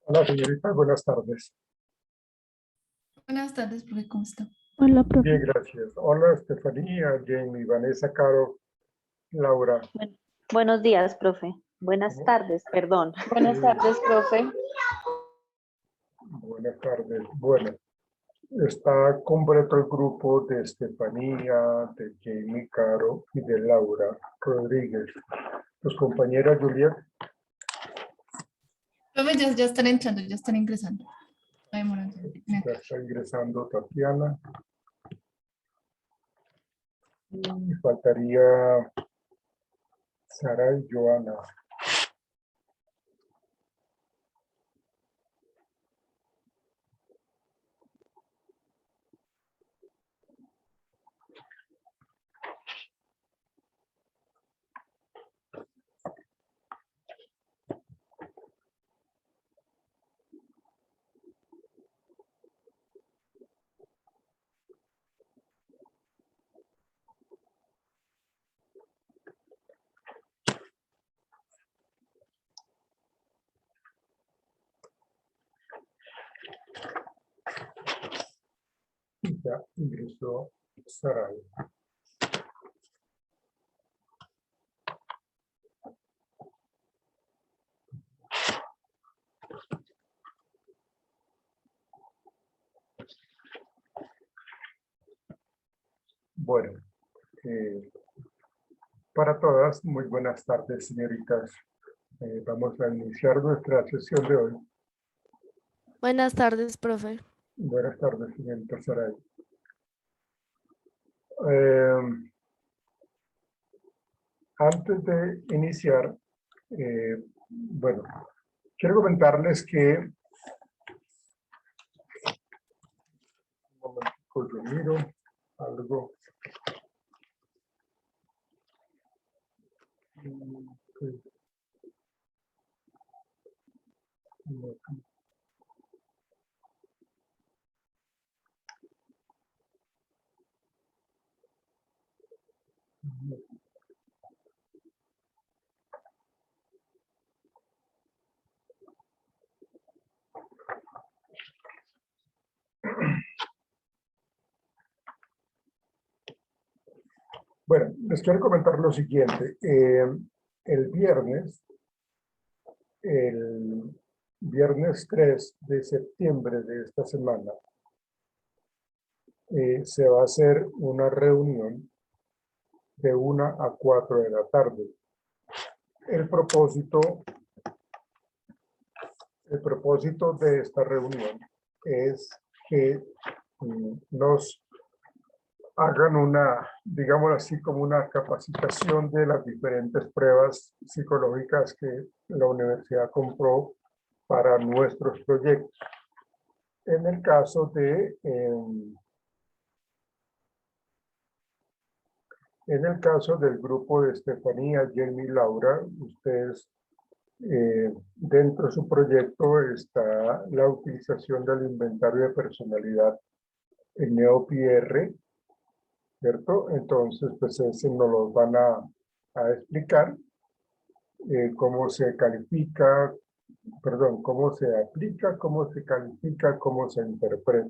Hola, señorita, buenas tardes. Buenas tardes, profe, ¿cómo está? Hola, profe. Bien, gracias. Hola, Estefanía, Jamie, Vanessa, Caro, Laura. Buenos días, profe. Buenas tardes, perdón. Buenas tardes, profe. Buenas tardes. Bueno, está completo el grupo de Estefanía, de Jamie, Caro y de Laura Rodríguez. Tus compañeras, Juliet. Profe, ya están entrando, ya están ingresando. No demoran. Ya está ingresando Tatiana. Y faltaría Sara y Joana. Ya ingresó Sara. Bueno, para todas, muy buenas tardes, señoritas. Vamos a iniciar nuestra sesión de hoy. Buenas tardes, profe. Buenas tardes, señorita Saray. Antes de iniciar, bueno, quiero comentarles que un momentico, yo miro algo. Bueno, les quiero comentar lo siguiente. El viernes 3 de septiembre de esta semana, se va a hacer una reunión de 1 a 4 de la tarde. El propósito de esta reunión es que nos hagan una, digamos así, como una capacitación de las diferentes pruebas psicológicas que la universidad compró para nuestros proyectos. En el caso del grupo de Estefanía, Jamie y Laura, ustedes, dentro de su proyecto está la utilización del inventario de personalidad en NeoPR, ¿cierto? Entonces, pues ese nos lo van a explicar, cómo se califica, perdón, cómo se aplica, cómo se califica, cómo se interpreta.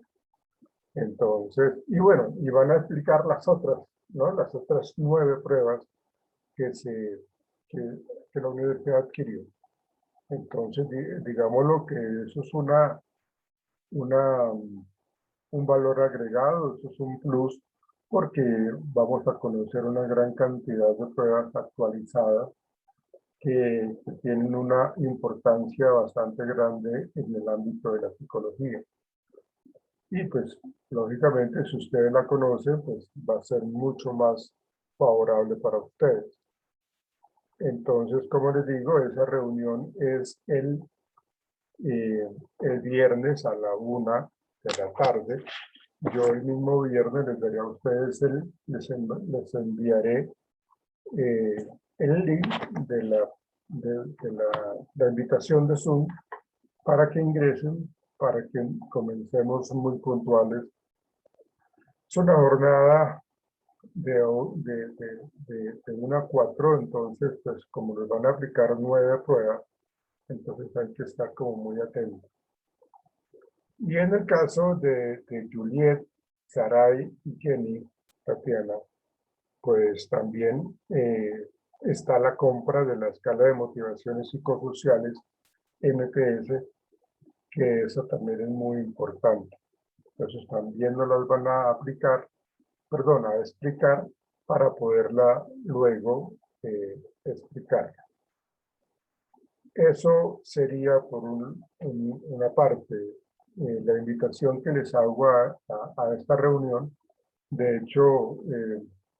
Entonces, y bueno, y van a explicar las otras, ¿no? Las otras 9 pruebas que la universidad adquirió. Entonces, digámoslo que eso es un valor agregado, eso es un plus, porque vamos a conocer una gran cantidad de pruebas actualizadas que tienen una importancia bastante grande en el ámbito de la psicología. Y pues, lógicamente, si ustedes la conocen, pues va a ser mucho más favorable para ustedes. Entonces, como les digo, esa reunión es el viernes a la 1 de la tarde. Yo el mismo viernes les daré a ustedes, les enviaré el link de la invitación de Zoom para que ingresen, para que comencemos muy puntuales. Es una jornada de 1 a 4, entonces, pues como les van a aplicar 9 pruebas, Entonces hay que estar como muy atento. Y en el caso de Juliet, Saray y Jenny, Tatiana, pues también está la compra de la escala de motivaciones psicosociales MPS, que eso también es muy importante. Entonces también nos las van a aplicar, perdón, a explicar para poderla luego explicar. Eso sería por una parte la invitación que les hago a esta reunión. De hecho,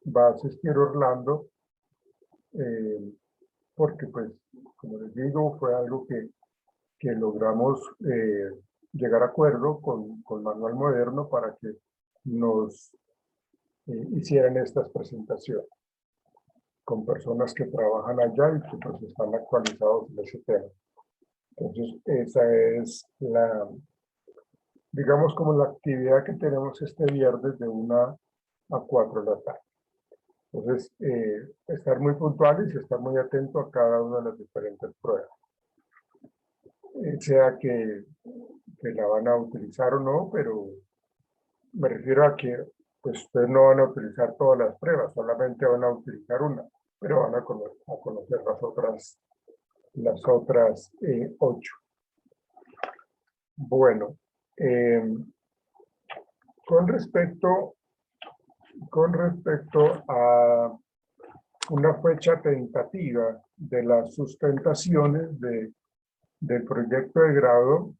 va a asistir Orlando, porque pues, como les digo, fue algo que logramos llegar a acuerdo con Manual Moderno para que nos hicieran estas presentaciones con personas que trabajan allá y que pues están actualizados en ese tema. Entonces, esa es digamos, como la actividad que tenemos este viernes de 1 a 4 de la tarde. Entonces, estar muy puntuales y estar muy atento a cada una de las diferentes pruebas. Sea que la van a utilizar o no, pero me refiero a que pues, ustedes no van a utilizar todas las pruebas, solamente van a utilizar una, pero van a conocer las otras 8. Bueno, con respecto a una fecha tentativa de las sustentaciones del proyecto de grado,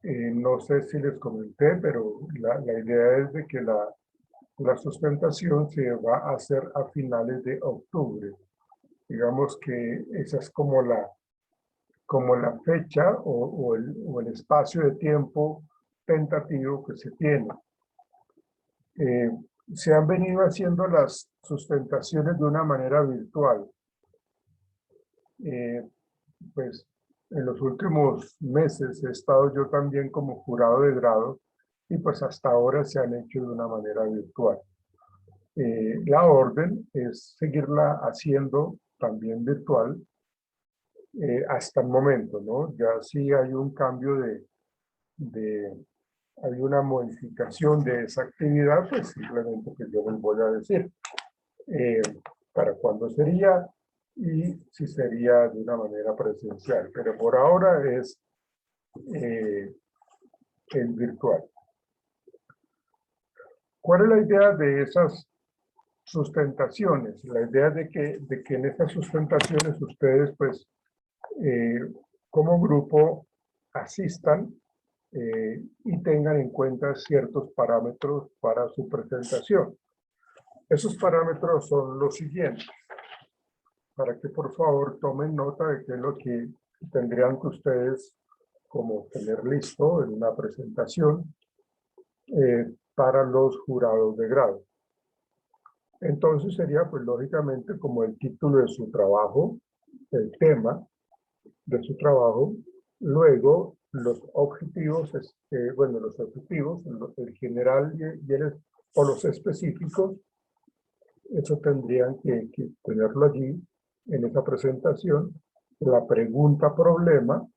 no sé si les comenté, pero la idea es de que la sustentación se va a hacer a finales de octubre. Digamos que esa es como la fecha o el espacio de tiempo tentativo que se tiene. Se han venido haciendo las sustentaciones de una manera virtual. Pues en los últimos meses he estado yo también como jurado de grado y pues hasta ahora se han hecho de una manera virtual. La orden es seguirla haciendo también virtual hasta el momento, ¿no? Ya sí hay un cambio hay una modificación de esa actividad, pues simplemente que yo les voy a decir para cuándo sería y si sería de una manera presencial, pero por ahora es en virtual. ¿Cuál es la idea de esas sustentaciones? La idea de que en estas sustentaciones ustedes pues como grupo asistan y tengan en cuenta ciertos parámetros para su presentación. Esos parámetros son los siguientes, para que por favor tomen nota de qué es lo que tendrían que ustedes como tener listo en una presentación para los jurados de grado. Entonces sería pues lógicamente como el título de su trabajo, el tema de su trabajo, luego los objetivos, los objetivos, el general o los específicos, eso tendrían que tenerlo allí en esa presentación. La pregunta problema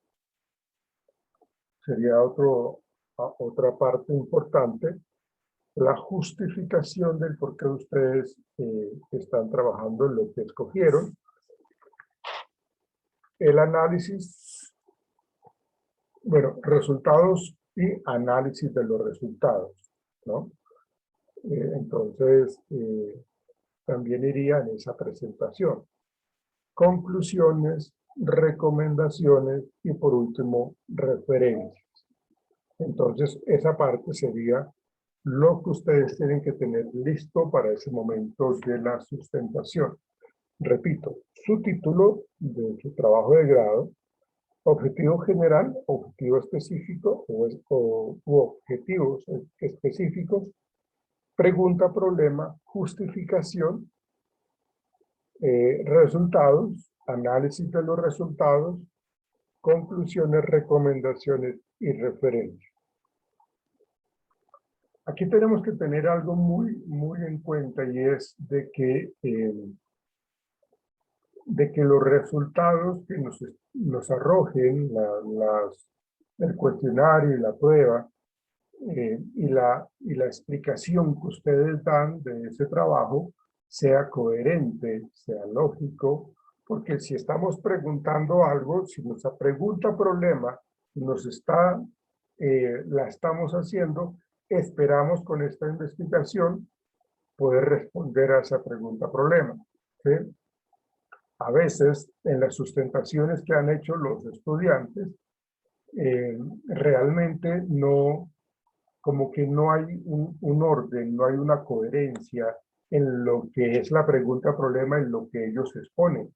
sería otra parte importante. La justificación del por qué ustedes están trabajando en lo que escogieron. El análisis, bueno, resultados y análisis de los resultados, ¿no? Entonces, también iría en esa presentación. Conclusiones, recomendaciones y por último, referencias. Entonces, esa parte sería lo que ustedes tienen que tener listo para ese momento de la sustentación. Repito, su título de su trabajo de grado, objetivo general, objetivo específico u objetivos específicos, pregunta, problema, justificación, resultados, análisis de los resultados, conclusiones, recomendaciones y referencias. Aquí tenemos que tener algo muy en cuenta y es de que de que los resultados que nos arrojen el cuestionario y la prueba y la explicación que ustedes dan de ese trabajo sea coherente, sea lógico, porque si estamos preguntando algo, si nuestra pregunta problema la estamos haciendo, esperamos con esta investigación poder responder a esa pregunta problema. ¿Sí? A veces, en las sustentaciones que han hecho los estudiantes, realmente no, como que no hay un orden, no hay una coherencia en lo que es la pregunta problema, en lo que ellos exponen.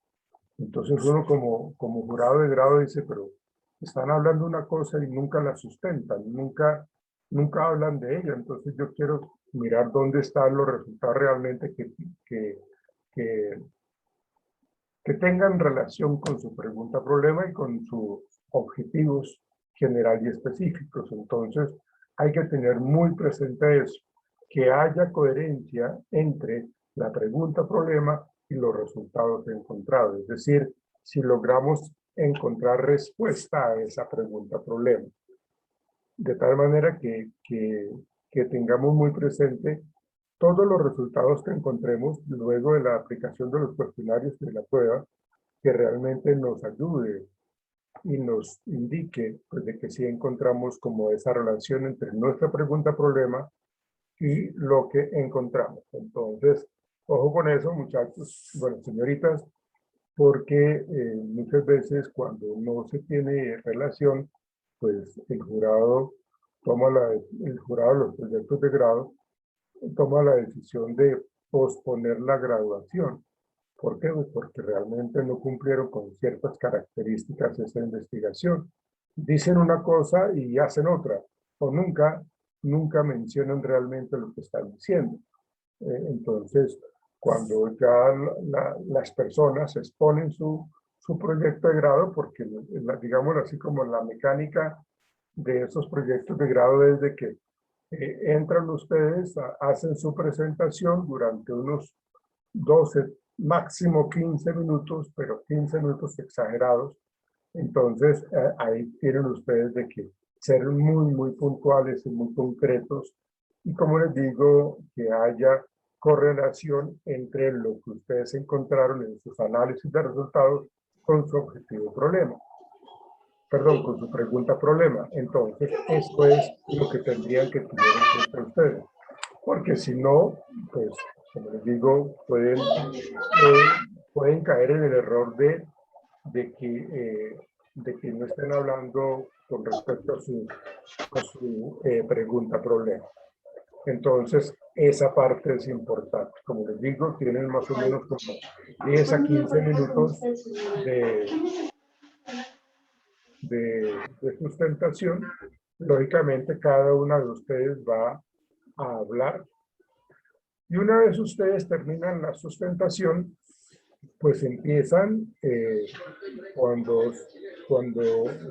Entonces uno como jurado de grado dice, pero están hablando una cosa y nunca la sustentan, nunca hablan de ella. Entonces yo quiero mirar dónde están los resultados realmente que tengan relación con su pregunta problema y con sus objetivos general y específicos. Entonces hay que tener muy presente eso, que haya coherencia entre la pregunta problema y los resultados encontrados. Es decir, si logramos encontrar respuesta a esa pregunta problema. De tal manera que tengamos muy presente todos los resultados que encontremos luego de la aplicación de los cuestionarios de la prueba, que realmente nos ayude y nos indique pues, de que sí encontramos como esa relación entre nuestra pregunta problema y lo que encontramos. Entonces, ojo con eso, muchachos, bueno, señoritas, porque muchas veces cuando no se tiene relación, pues el jurado el jurado de los proyectos de grado toma la decisión de posponer la graduación. ¿Por qué? Pues porque realmente no cumplieron con ciertas características de esa investigación. Dicen una cosa y hacen otra, o nunca mencionan realmente lo que están diciendo. Entonces, cuando ya las personas exponen su proyecto de grado, porque digamos así como la mecánica de esos proyectos de grado es de que entran ustedes, hacen su presentación durante unos 12, máximo 15 minutos, pero 15 minutos exagerados. Entonces, ahí tienen ustedes de que ser muy puntuales y muy concretos. Y como les digo, que haya correlación entre lo que ustedes encontraron en sus análisis de resultados con su objetivo problema. Perdón, con su pregunta problema. Entonces, esto es lo que tendrían que tener en cuenta ustedes. Porque si no, pues, como les digo, pueden caer en el error de que no estén hablando con respecto a su pregunta problema. Entonces, esa parte es importante. Como les digo, tienen más o menos como 10 a 15 minutos de sustentación. Lógicamente, cada una de ustedes va a hablar. Y una vez ustedes terminan la sustentación, pues empiezan, cuando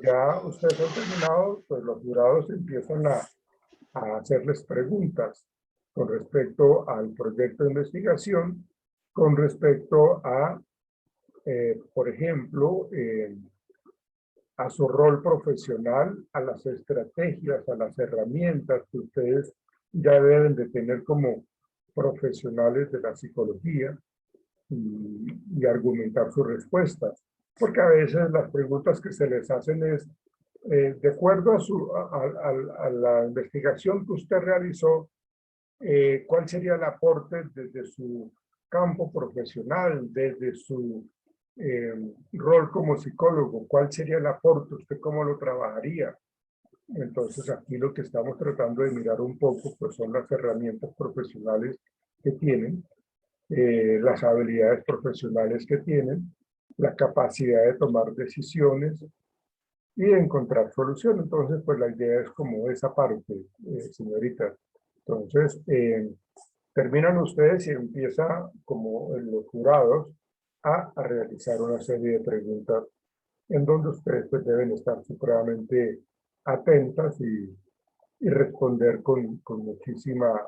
ya ustedes han terminado, pues los jurados empiezan a hacerles preguntas con respecto al proyecto de investigación, con respecto a, por ejemplo, a su rol profesional, a las estrategias, a las herramientas que ustedes ya deben de tener como profesionales de la psicología y argumentar sus respuestas. Porque a veces las preguntas que se les hacen es, de acuerdo a la investigación que usted realizó, ¿cuál sería el aporte desde su campo profesional, desde su rol como psicólogo? ¿Cuál sería el aporte? ¿Usted cómo lo trabajaría? Entonces aquí lo que estamos tratando de mirar un poco pues son las herramientas profesionales que tienen, las habilidades profesionales que tienen, la capacidad de tomar decisiones y de encontrar soluciones. Entonces, pues la idea es como esa parte, señorita. Entonces, terminan ustedes y empieza como los jurados a realizar una serie de preguntas en donde ustedes pues, deben estar supremamente atentas y responder con muchísima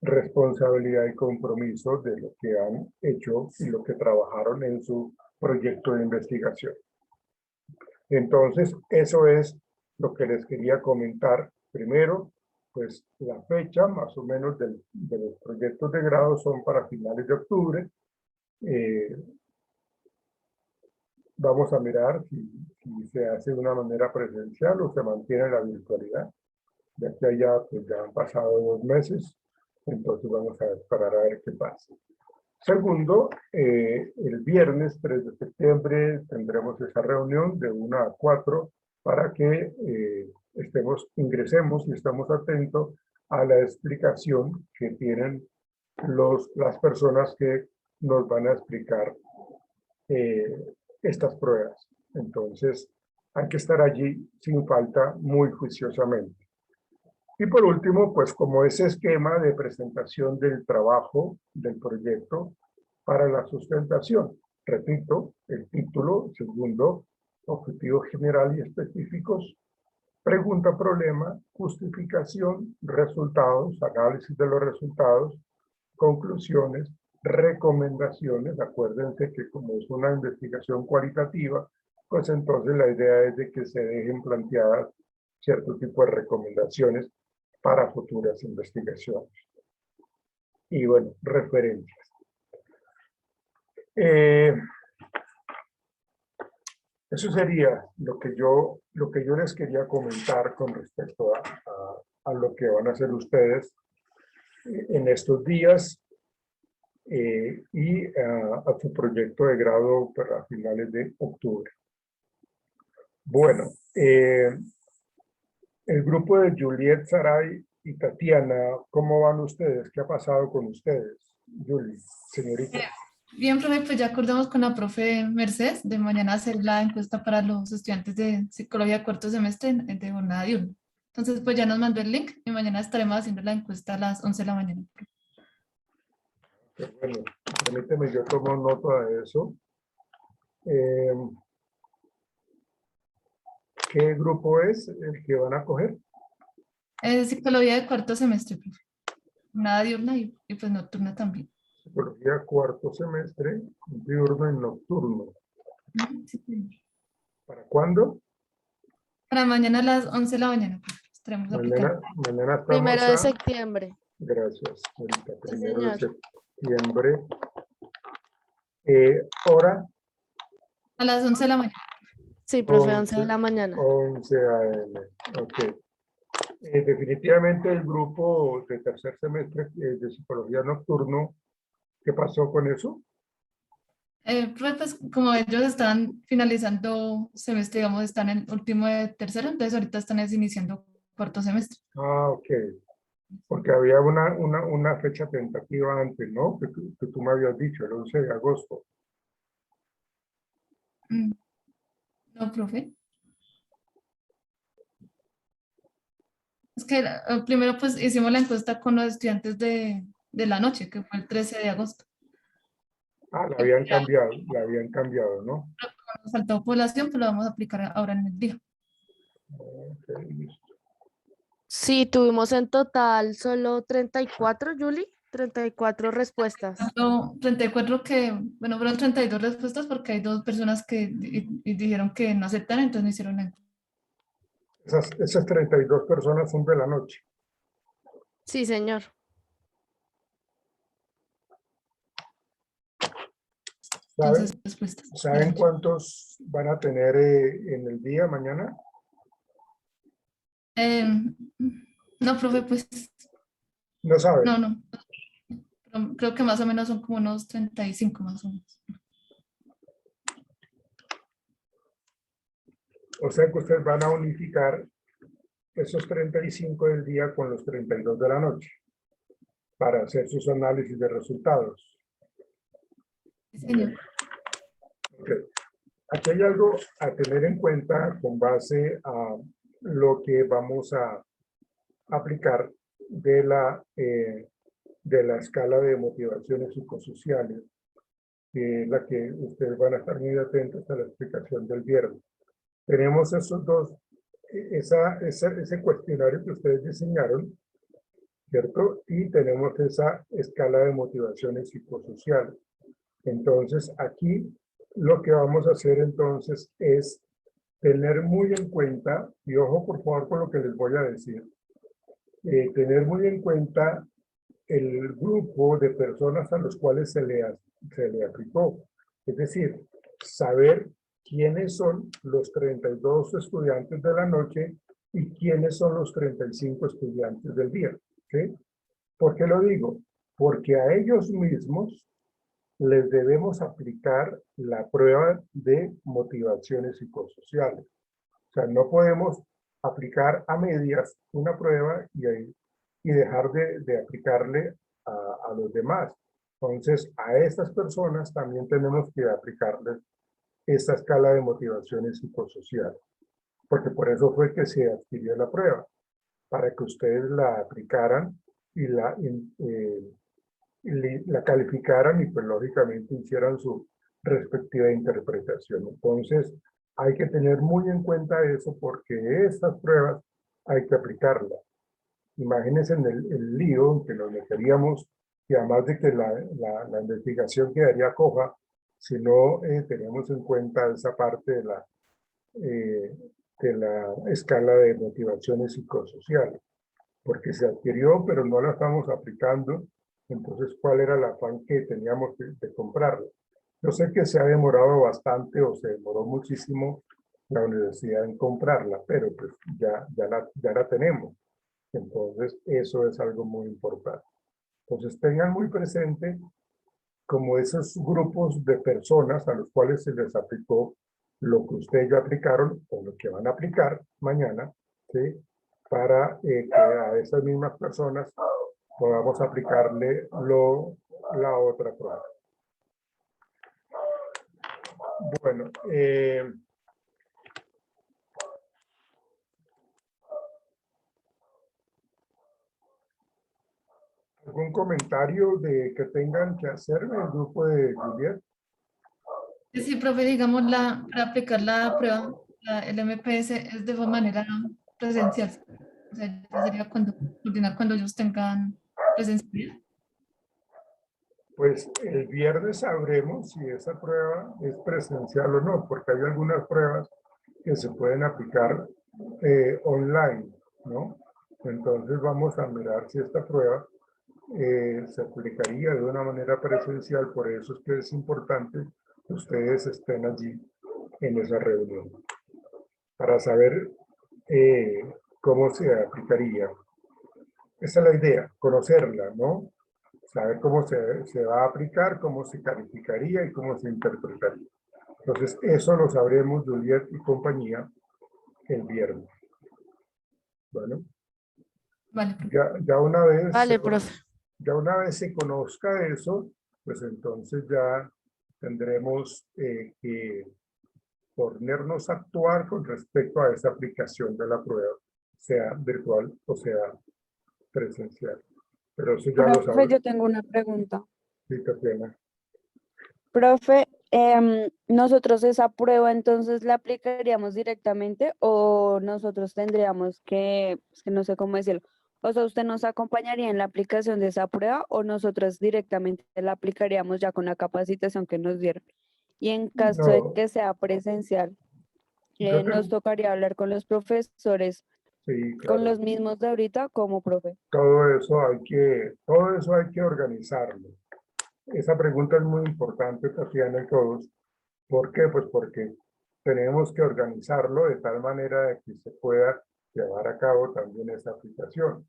responsabilidad y compromiso de lo que han hecho y lo que trabajaron en su proyecto de investigación. Entonces, eso es lo que les quería comentar. Primero, pues la fecha más o menos de los proyectos de grado son para finales de octubre. Vamos a mirar si se hace de una manera presencial o se mantiene la virtualidad. De aquí a allá, pues ya han pasado 2 meses, entonces vamos a esperar a ver qué pasa. Segundo, el viernes 3 de septiembre tendremos esa reunión de 1 a 4 para que ingresemos y estemos atentos a la explicación que tienen las personas que nos van a explicar estas pruebas. Entonces, hay que estar allí sin falta, muy juiciosamente. Y por último, pues como ese esquema de presentación del trabajo del proyecto para la sustentación. Repito, el título, segundo, objetivos general y específicos, pregunta, problema, justificación, resultados, análisis de los resultados, conclusiones, recomendaciones. Acuérdense que como es una investigación cualitativa, pues entonces la idea es de que se dejen planteadas cierto tipo de recomendaciones para futuras investigaciones. Y bueno, referencias. Eso sería lo que yo les quería comentar con respecto a lo que van a hacer ustedes en estos días y a su proyecto de grado para finales de octubre. Bueno, el grupo de Juliet, Saray y Tatiana, ¿cómo van ustedes? ¿Qué ha pasado con ustedes? Julie, señorita. Bien, profe, pues ya acordamos con la profe Mercedes de mañana hacer la encuesta para los estudiantes de psicología cuarto semestre de jornada diurna. Entonces, pues ya nos mandó el link y mañana estaremos haciendo la encuesta a las 11 de la mañana. Bueno, permíteme, yo tomo nota de eso. ¿Qué grupo es el que van a coger? Psicología de cuarto semestre, profe. Jornada diurna y pues nocturna también. Psicología cuarto semestre, diurno y nocturno. Sí, sí. ¿Para cuándo? Para mañana a las 11 de la mañana, profe. Estaremos aplicando. Mañana estamos 1 de a... septiembre. Gracias, ahorita, Sí, 1 de señor. septiembre. ¿Hora? A las 11 de la mañana. Sí, profe, 11 de la mañana. 11 a.m. Ok. Definitivamente el grupo de tercer semestre de psicología nocturno, ¿qué pasó con eso? Profe, pues como ellos están finalizando semestre, digamos, están en último de tercero, entonces ahorita están iniciando cuarto semestre. Ah, ok. Porque había una fecha tentativa antes, ¿no? Que tú me habías dicho, el 11 de agosto. No, profe. Es que primero pues hicimos la encuesta con los estudiantes de la noche, que fue el 13 de agosto. Ah, la Y habían ya cambiado, ¿no? nos faltó población, pero lo vamos a aplicar ahora en el día. Ok, listo. Sí, tuvimos en total solo 34, Julie, 34 respuestas. 34 que, bueno, fueron 32 respuestas porque hay 2 personas que dijeron que no aceptan, entonces no hicieron la encuesta. Esas 32 personas son de la noche. Sí, señor. Entonces, respuestas. ¿Saben cuántos van a tener en el día mañana? No, profe, pues No saben. no. Pero creo que más o menos son como unos 35 más o menos. O sea que ustedes van a unificar esos 35 del día con los 32 de la noche para hacer sus análisis de resultados. Sí, señor. Okay. Aquí hay algo a tener en cuenta con base a lo que vamos a aplicar de la escala de motivaciones psicosociales, que es la que ustedes van a estar muy atentos a la explicación del viernes. Tenemos esos dos, ese cuestionario que ustedes diseñaron, ¿cierto? Y tenemos esa escala de motivaciones psicosociales. Entonces, aquí lo que vamos a hacer entonces es tener muy en cuenta, y ojo por favor con lo que les voy a decir, tener muy en cuenta el grupo de personas a los cuales se le aplicó. Es decir, saber quiénes son los 32 estudiantes de la noche y quiénes son los 35 estudiantes del día. ¿Sí? ¿Por qué lo digo? Porque a ellos mismos les debemos aplicar la prueba de motivaciones psicosociales. O sea, no podemos aplicar a medias una prueba y dejar de aplicarle a los demás. Entonces, a estas personas también tenemos que aplicarles esta escala de motivaciones psicosociales, porque por eso fue que se adquirió la prueba, para que ustedes la aplicaran y la calificaran y pues lógicamente hicieran su respectiva interpretación. Entonces, hay que tener muy en cuenta eso porque estas pruebas hay que aplicarlas. Imagínense en el lío en que nos meteríamos y además de que la investigación quedaría coja si no tenemos en cuenta esa parte de la escala de motivaciones psicosociales, porque se adquirió pero no la estamos aplicando. Entonces, ¿cuál era el afán que teníamos de comprarlo? Yo sé que se ha demorado bastante o se demoró muchísimo la universidad en comprarla, pero pues ya la tenemos. Entonces, eso es algo muy importante. Entonces, tengan muy presente como esos grupos de personas a los cuales se les aplicó lo que ustedes ya aplicaron o lo que van a aplicar mañana, ¿sí? Para que a esas mismas personas podamos aplicarle la otra prueba. Bueno, ¿algún comentario de que tengan que hacer en el grupo de Juliet? Sí, profe, digamos, para aplicar la prueba, el MPS es de manera presencial. O sea, ya sería coordinar cuando ellos tengan presencialidad. Pues el viernes sabremos si esa prueba es presencial o no, porque hay algunas pruebas que se pueden aplicar online, ¿no? Entonces vamos a mirar si esta prueba se aplicaría de una manera presencial, por eso es que es importante que ustedes estén allí en esa reunión, para saber cómo se aplicaría. Esa es la idea, conocerla, ¿no? Saber cómo se va a aplicar, cómo se calificaría y cómo se interpretaría. Entonces, eso lo sabremos Juliet y compañía el viernes. Bueno, Vale, profe. ya una vez, Vale, profe. ya una vez se conozca eso, pues entonces ya tendremos que ponernos a actuar con respecto a esa aplicación de la prueba, sea virtual o sea presencial. Pero eso ya lo Profe, sabemos. yo tengo una pregunta. Sí, Tatiana. Profe, ¿nosotros esa prueba entonces la aplicaríamos directamente o nosotros tendríamos es que no sé cómo decirlo, o sea, usted nos acompañaría en la aplicación de esa prueba o nosotros directamente la aplicaríamos ya con la capacitación que nos dieron? Y en caso de No, que sea presencial, yo nos tocaría hablar con los profesores, sí, con claro. los mismos de ahorita como profe. Todo eso hay que organizarlo. Esa pregunta es muy importante, Tatiana, y todos. ¿Por qué? Pues porque tenemos que organizarlo de tal manera de que se pueda llevar a cabo también esa aplicación.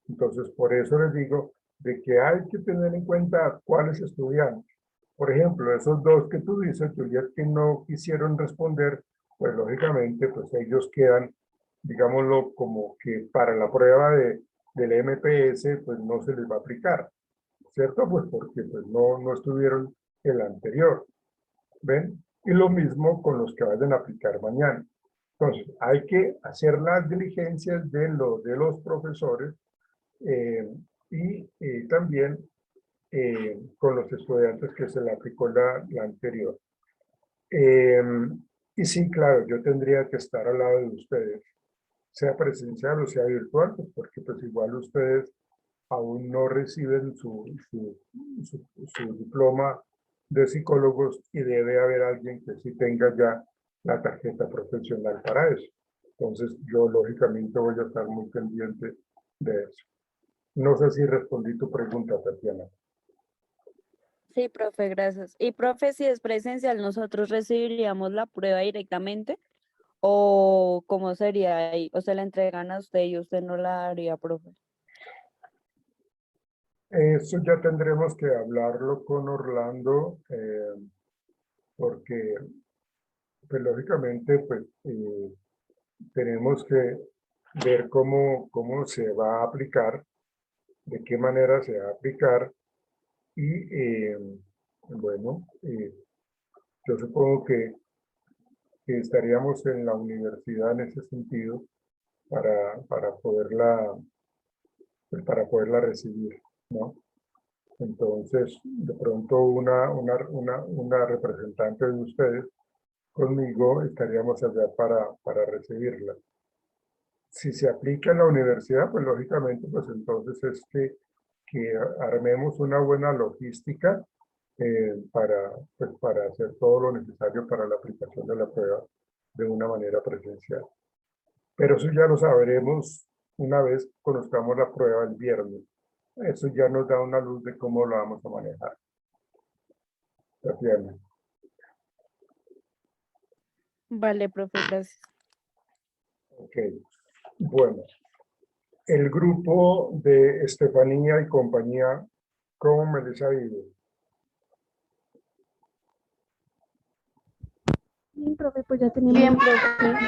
Entonces, por eso les digo de que hay que tener en cuenta cuáles estudiantes. Por ejemplo, esos dos que tú dices, Juliet, que no quisieron responder, pues lógicamente, pues ellos quedan, digámoslo, como que para la prueba del MPS, pues no se les va a aplicar, ¿cierto? Pues porque pues no estuvieron el anterior, ¿ven? Y lo mismo con los que vayan a aplicar mañana. Entonces, hay que hacer las diligencias de los profesores y también con los estudiantes que se le aplicó la anterior. Y sí, claro, yo tendría que estar al lado de ustedes, sea presencial o sea virtual, pues porque pues igual ustedes aún no reciben su diploma de psicólogos y debe haber alguien que sí tenga ya la tarjeta profesional para eso. Entonces, yo lógicamente voy a estar muy pendiente de eso. No sé si respondí tu pregunta, Tatiana. Sí, profe, gracias. Y profe, si es presencial, ¿nosotros recibiríamos la prueba directamente? ¿O cómo sería ahí? ¿O se la entregan a usted y usted no la haría, profe? Eso ya tendremos que hablarlo con Orlando, porque pues, lógicamente pues, tenemos que ver cómo se va a aplicar, de qué manera se va a aplicar y bueno, yo supongo que estaríamos en la universidad en ese sentido para poderla recibir, ¿no? Entonces, de pronto una representante de ustedes conmigo estaríamos allá para recibirla. Si se aplica en la universidad, pues lógicamente, pues entonces es que armemos una buena logística para hacer todo lo necesario para la aplicación de la prueba de una manera presencial. Pero eso ya lo sabremos una vez conozcamos la prueba el viernes. Eso ya nos da una luz de cómo lo vamos a manejar. Tatiana. Vale, profe, gracias. Ok. Bueno, el grupo de Estefanía y compañía, ¿cómo me les ha ido? Bien, profe, pues ya tenemos, Bien, profe.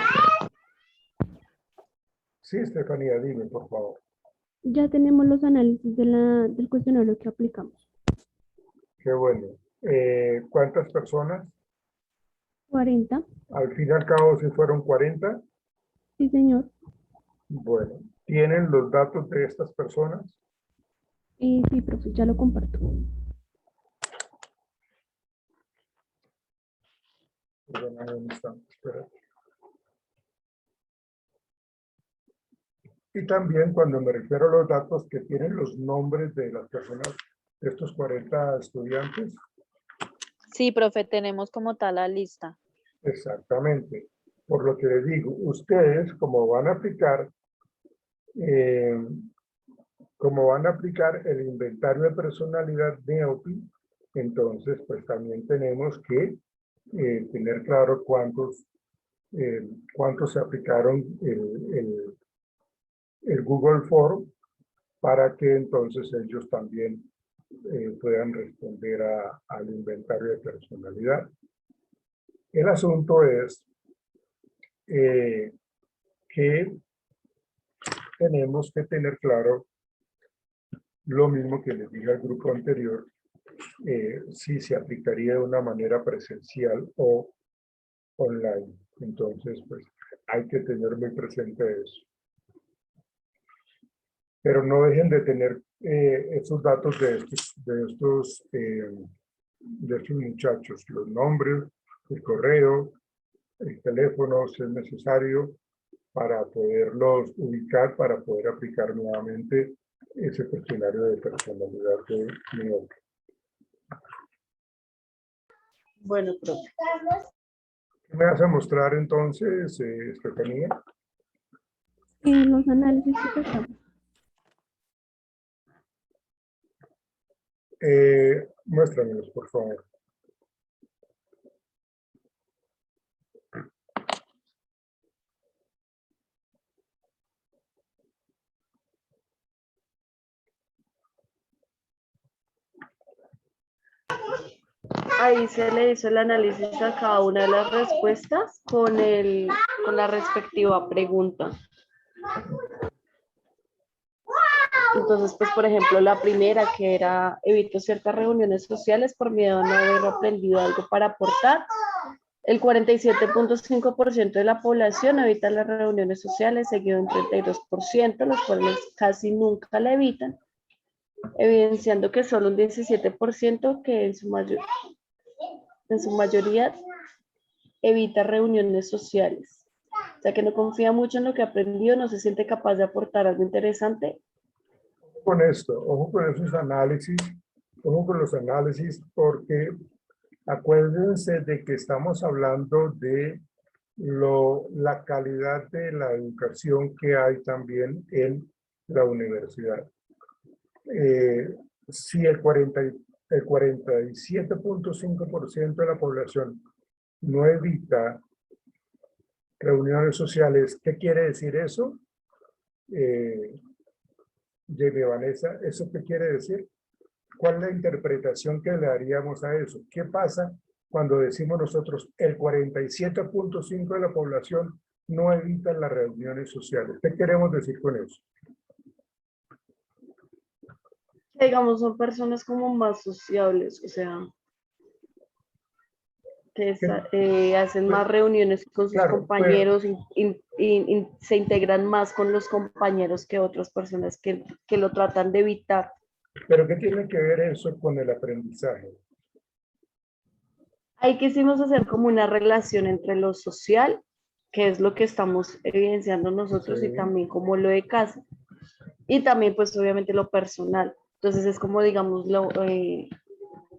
Sí, Estefanía, dime, por favor. ya tenemos los análisis del cuestionario que aplicamos. Qué bueno. ¿Cuántas personas? 40, Al fin y al cabo, si fueron 40. sí, señor. Bueno, ¿tienen los datos de estas personas? Sí, profe, ya lo comparto. Perdona, ¿dónde están? Espera. Y también cuando me refiero a los datos que tienen los nombres de las personas, de estos 40 estudiantes. Sí, profe, tenemos como tal la lista. Exactamente. Por lo que les digo, ustedes como van a aplicar el inventario de personalidad NEOPI, entonces pues también tenemos que tener claro cuántos se aplicaron el Google Form para que entonces ellos también puedan responder al inventario de personalidad. El asunto es que tenemos que tener claro lo mismo que les dije al grupo anterior, si se aplicaría de una manera presencial o online. Entonces, pues hay que tener muy presente eso. Pero no dejen de tener esos datos de estos muchachos, los nombres, el correo, el teléfono, si es necesario, para poderlos ubicar, para poder aplicar nuevamente ese cuestionario de personalidad de NEOPI. Bueno, profe. ¿Qué me vas a mostrar entonces, Estefanía? Los análisis que sacamos. Muéstramelos, por favor. Ahí se le hizo el análisis a cada una de las respuestas con la respectiva pregunta. Entonces, pues, por ejemplo, la primera que era evito ciertas reuniones sociales por miedo a no haber aprendido algo para aportar. El 47.5% de la población evita las reuniones sociales, seguido un 32%, los cuales casi nunca la evitan, evidenciando que solo un 17% que en su mayoría evita reuniones sociales. O sea, que no confía mucho en lo que ha aprendido, no se siente capaz de aportar algo interesante con esto, ojo con esos análisis, ojo con los análisis, porque acuérdense de que estamos hablando de la calidad de la educación que hay también en la universidad. Si el 47.5% de la población no evita reuniones sociales, ¿qué quiere decir eso? Jamie, Vanessa, ¿eso qué quiere decir? ¿Cuál es la interpretación que le daríamos a eso? ¿Qué pasa cuando decimos nosotros el 47.5% de la población no evita las reuniones sociales? ¿Qué queremos decir con eso? Digamos, son personas como más sociables, o sea, que hacen más reuniones con sus Claro, compañeros y se integran más con los compañeros que otras personas que lo tratan de evitar. Pero ¿qué tiene que ver eso con el aprendizaje? Ahí quisimos hacer como una relación entre lo social, que es lo que estamos evidenciando nosotros, Sí. y también como lo de casa, y también pues obviamente lo personal. Entonces es como digamos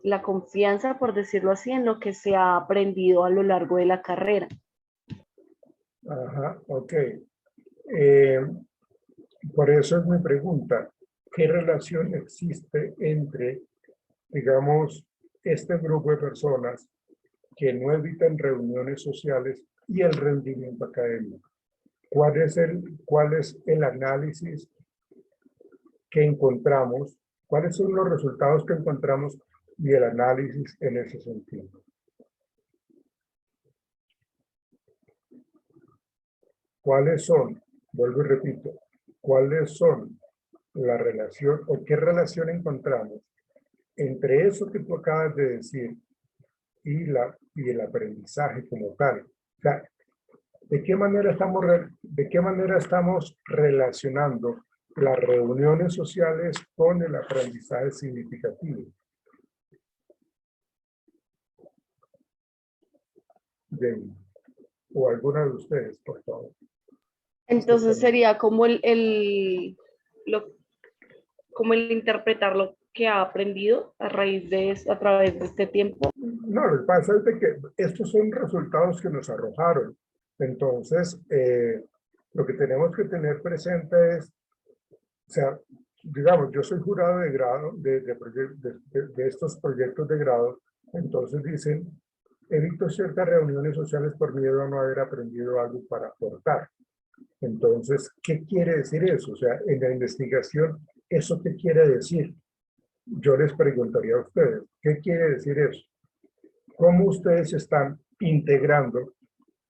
la confianza, por decirlo así, en lo que se ha aprendido a lo largo de la carrera. Ajá, ok. Por eso es mi pregunta. ¿Qué relación existe entre, digamos, este grupo de personas que no evitan reuniones sociales y el rendimiento académico? ¿Cuál es el análisis que encontramos? ¿Cuáles son los resultados que encontramos y el análisis en ese sentido? ¿Cuáles son? Vuelvo y repito. ¿Cuáles son la relación o qué relación encontramos entre eso que tú acabas de decir y el aprendizaje como tal? O sea, ¿de qué manera estamos relacionando las reuniones sociales con el aprendizaje significativo? O alguna de ustedes, por favor. Entonces sería como como el interpretar lo que ha aprendido a través de este tiempo. No, lo que pasa es de que estos son resultados que nos arrojaron. Entonces, lo que tenemos que tener presente es, o sea, digamos, yo soy jurado de grado de estos proyectos de grado, entonces dicen, evito ciertas reuniones sociales por miedo a no haber aprendido algo para aportar. Entonces, ¿qué quiere decir eso? O sea, en la investigación, ¿eso qué quiere decir? Yo les preguntaría a ustedes, ¿qué quiere decir eso? ¿Cómo ustedes están integrando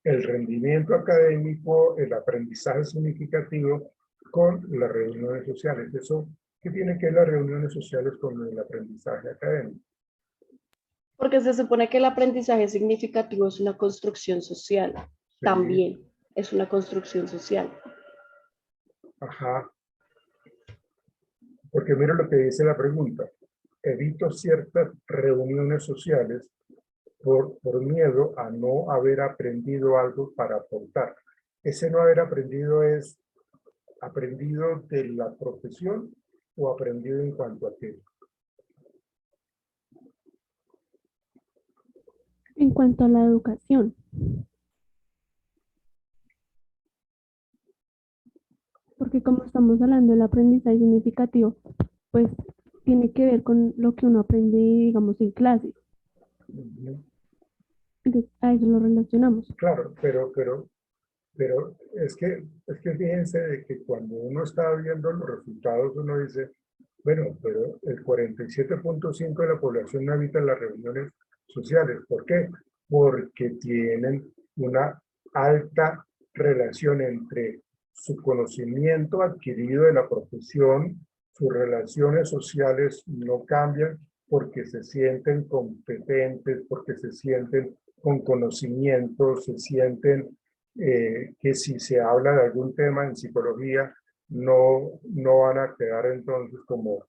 el rendimiento académico, el aprendizaje significativo con las reuniones sociales? ¿Eso qué tiene que ver las reuniones sociales con el aprendizaje académico? Porque se supone que el aprendizaje significativo es una construcción social. Sí. También es una construcción social. Ajá. Porque mira lo que dice la pregunta. Evito ciertas reuniones sociales por miedo a no haber aprendido algo para aportar. Ese no haber aprendido es aprendido de la profesión o aprendido en cuanto a qué. En cuanto a la educación. Porque como estamos hablando del aprendizaje significativo, pues tiene que ver con lo que uno aprende, digamos, en clase. Entonces, a eso lo relacionamos. Claro, pero es que fíjense de que cuando uno está viendo los resultados, uno dice, bueno, pero el 47.5% de la población no evita las reuniones sociales. ¿Por qué? Porque tienen una alta relación entre su conocimiento adquirido de la profesión, sus relaciones sociales no cambian porque se sienten competentes, porque se sienten con conocimiento, se sienten que si se habla de algún tema en psicología, no van a quedar entonces como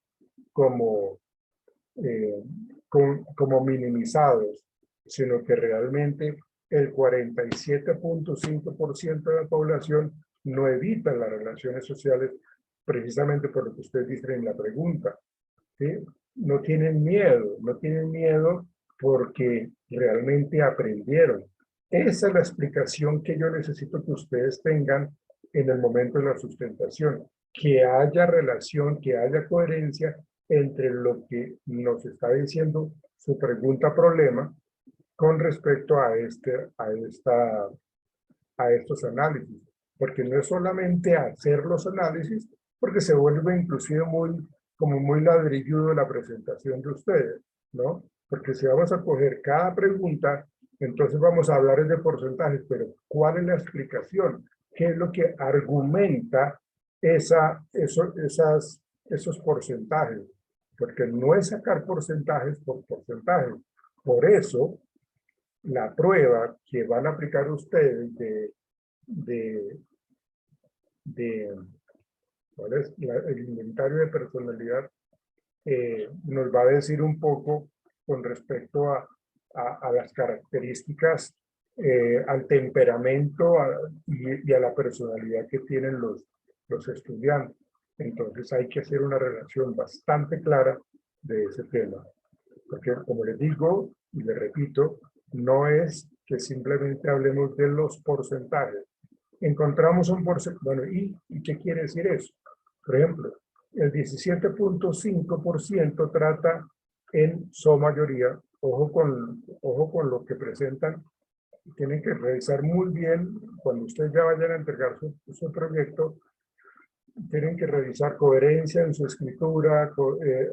minimizados, sino que realmente el 47.5% de la población no evita las relaciones sociales precisamente por lo que ustedes dicen en la pregunta, ¿sí? No tienen miedo porque realmente aprendieron. Esa es la explicación que yo necesito que ustedes tengan en el momento de la sustentación, que haya relación, que haya coherencia entre lo que nos está diciendo su pregunta-problema con respecto a estos análisis, porque no es solamente hacer los análisis, porque se vuelve inclusive muy ladrilludo la presentación de ustedes, ¿no? Porque si vamos a coger cada pregunta, entonces vamos a hablar de porcentajes, pero ¿cuál es la explicación? ¿Qué es lo que argumenta esos porcentajes? Porque no es sacar porcentajes por porcentajes. Por eso, la prueba que van a aplicar ustedes ¿cuál es? El inventario de personalidad nos va a decir un poco con respecto a las características, al temperamento y a la personalidad que tienen los estudiantes. Entonces hay que hacer una relación bastante clara de ese tema. Porque como les digo y les repito, no es que simplemente hablemos de los porcentajes. Encontramos un porcentaje, bueno, ¿y qué quiere decir eso? Por ejemplo, el 17.5% trata en su mayoría, ojo con lo que presentan, tienen que revisar muy bien, cuando ustedes ya vayan a entregar su proyecto, tienen que revisar coherencia en su escritura,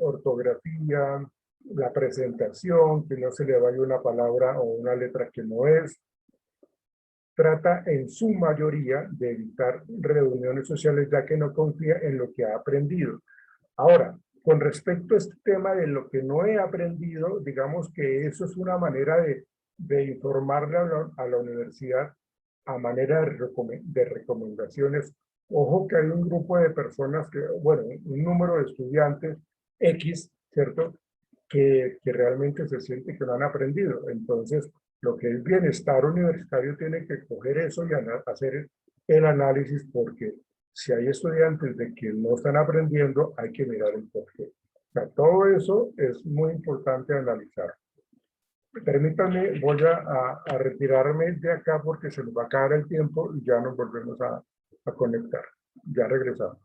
ortografía, la presentación, que no se le vaya una palabra o una letra que no es. Trata en su mayoría de evitar reuniones sociales ya que no confía en lo que ha aprendido. Ahora, con respecto a este tema de lo que no he aprendido, digamos que eso es una manera de informarle a la universidad a manera de recomendaciones. Ojo que hay un grupo de personas que, bueno, un número de estudiantes X, ¿cierto? Que realmente se siente que no han aprendido. Entonces, lo que es bienestar universitario tiene que coger eso y hacer el análisis, porque si hay estudiantes de que no están aprendiendo, hay que mirar el porqué. O sea, todo eso es muy importante analizar. Permítanme, voy a retirarme de acá porque se nos va a acabar el tiempo y ya nos volvemos a conectar. Ya regresamos.